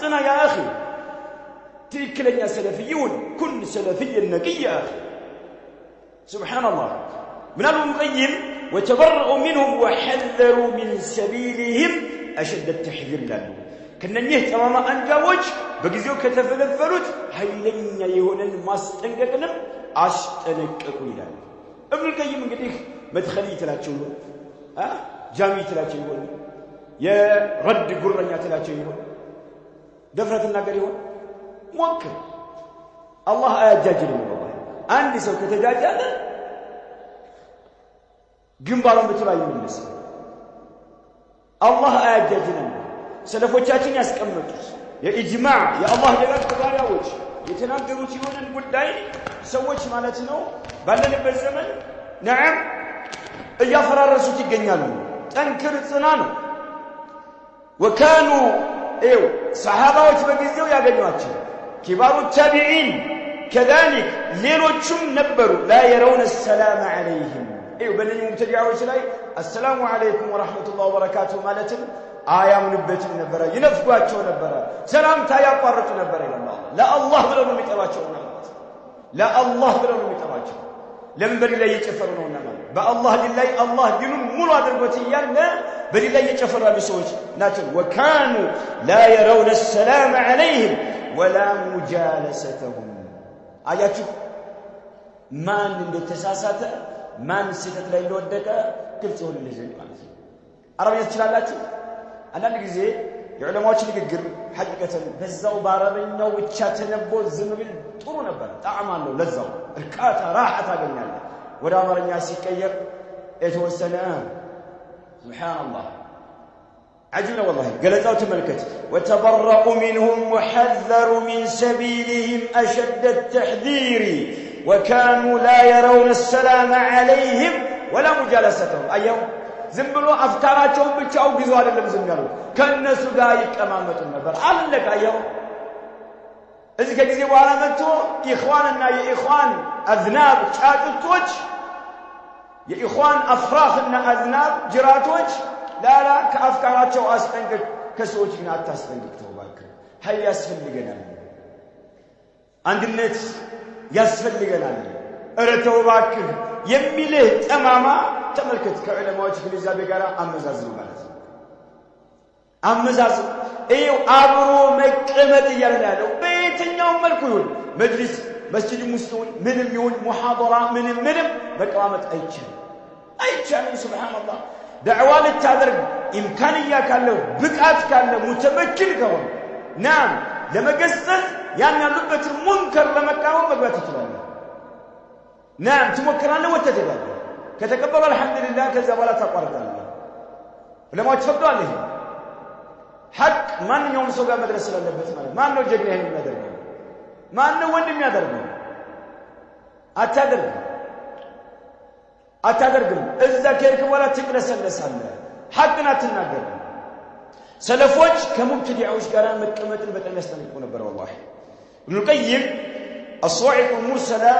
ጽና ያ አኺ ትክክለኛ ሰለፊዩን ኩን ሰለፊየን ነቅይ ያ አኺ ሱብሓነላህ من المقيم وتبرؤوا منهم وحذروا من سبيلهم أشد التحذير لهم كننيه تماما أنجاوج بقزيو كتفلفلوت هايلين يهونن ماستنققنم أشتنققوا إلى ابن القيم من قديك مدخلي تلاتشوه جامي تلاتشوه يا رد قرنيا تلاتشوه دفرة الناقر يهون موكر الله آيات جاجل من الله عندي سوف تجاجل ግንባሩን በተባይ ይመለስ አላህ አያጃጅነን ሰለፎቻችን ያስቀመጡት የኢጅማዕ የአላህ ደጋግ ተባሪያዎች የተናገሩት ይሆንን ጉዳይ ሰዎች ማለት ነው ባለንበት ዘመን ነዓም እያፈራረሱት ይገኛሉ ጠንክር ጽና ነው ወካኑ ሰሃባዎች በጊዜው ያገኟቸው ኪባሩ ታቢዒን كذلك ሌሎችም ነበሩ لا يرون السلام عليهم በእነኚህ ሙብተዲዓዎች ላይ አሰላሙ አለይኩም ወራህመቱላሂ ወበረካቱሁ ማለትም አያምኑበትም ነበር ይነፍጓቸው ነበር ሰላምታ ያቋርጡ ነበር ይላል ለአላህ ብለው ነው የሚጠባቸው ማለት ለአላህ ብለው ነው የሚጠባቸው ለምን በዲላይ እየጨፈሩ ነውና ማለት በአላህ ዲላይ አላህ ዲኑን ሙሉ አድርጎት እያለ በዲላይ እየጨፈሩ ያሉ ሰዎች ናቸው ወካኑ لا يرون السلام عليهم ولا مجالستهم አያችሁ ማን እንደተሳሳተ ማን ሲተት ላይ እንደወደቀ ግልጽ ይሆንልኝ ዘንድ ማለት ነው አረብኛ ትችላላችሁ አንዳንድ ጊዜ የዑለማዎች ንግግር ሐቂቀተን በዛው በአረብኛው ብቻ ተነቦ ዝም ቢል ጥሩ ነበር ጣዕም አለው ለዛው እርካታ ራሐ ታገኛለህ ወደ አማርኛ ሲቀየር የተወሰነ ሱብሃንአላህ عجبنا والله قالوا تملكت وتبرؤوا منهم وحذروا من سبيلهم أشد التحذير وكانوا لا يرون السلام عليهم ولا مجالستهم أيهم زنبلوا أفكاراتهم بالشاو قزوا لهم زنبلوا كالناس دايك أمامة النبر علك أيهم إذا كذبوا على منتو إخواننا يا إخوان أذناب شاتوج يا إخوان أفراخنا أذناب جراتوج لا كأفكاراتهم أسفنك كسوجنا أتسفنك توباك هاي يسفنك عند النت ያስፈልገናል እረተው ባክህ የሚልህ ጠማማ ተመልከት ከዑለማዎች ግንዛቤ ጋር አመዛዝን ማለት ነው አመዛዝን ይኸው አብሮ መቀመጥ ያለው በየትኛው መልኩ ይሁን መጅሊስ መስጂድ ሙስሊሙን ምንም ይሁን ሙሐደራ ምንም መቀማመጥ አይቻልም ሱብሃንአላህ ዳዕዋ ልታደርግ ኢምካንያ ካለው ብቃት ካለው ሙተመኪን ከሆነ ናም ለመገሰጽ ያን ያሉበት ሙንከር ለመቃወም መግባት ይችላል ናም ትሞክራለህ ወተደባለ ከተቀበለ አልহামዱሊላህ ከዛ በኋላ ታቋርጣለህ ለማዎች ፈቅዷል ይሄ ሐቅ ማንኛውም ሰው ጋር መድረስ ስላለበት ማለት ማን ነው ጀግና ይሄን የሚያደርገው ማን ነው ወንድም የሚያደርገው አታደርግም እዛ ከልክ በኋላ ትቅለሰለሳለህ ሐቅን አትናገርም ሰለፎች ከሙብተዲዓዎች ጋር መቀመጥን በጣም ያስተምሩ ነበር والله ابن القيم الصواعق المرسلة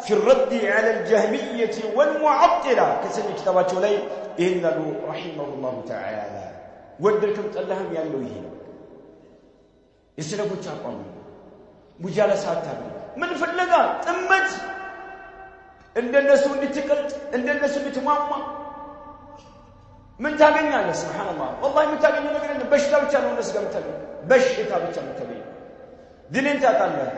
في الرد على الجهمية والمعطلة كسر كتاباته لي إنه رحمه الله تعالى ودركم تلهم يالله يهين يسلفوا تشاقون مجالسات تابعين من فلقا تمت عند الناس اللي تقلت عند الناس اللي تماما من تاغني الله سبحان الله والله من تاغني نغير بشتا بچا ነው እንደስ ገምተል በሽታ ብቻ ነው ተበይ ድልን ታጣለህ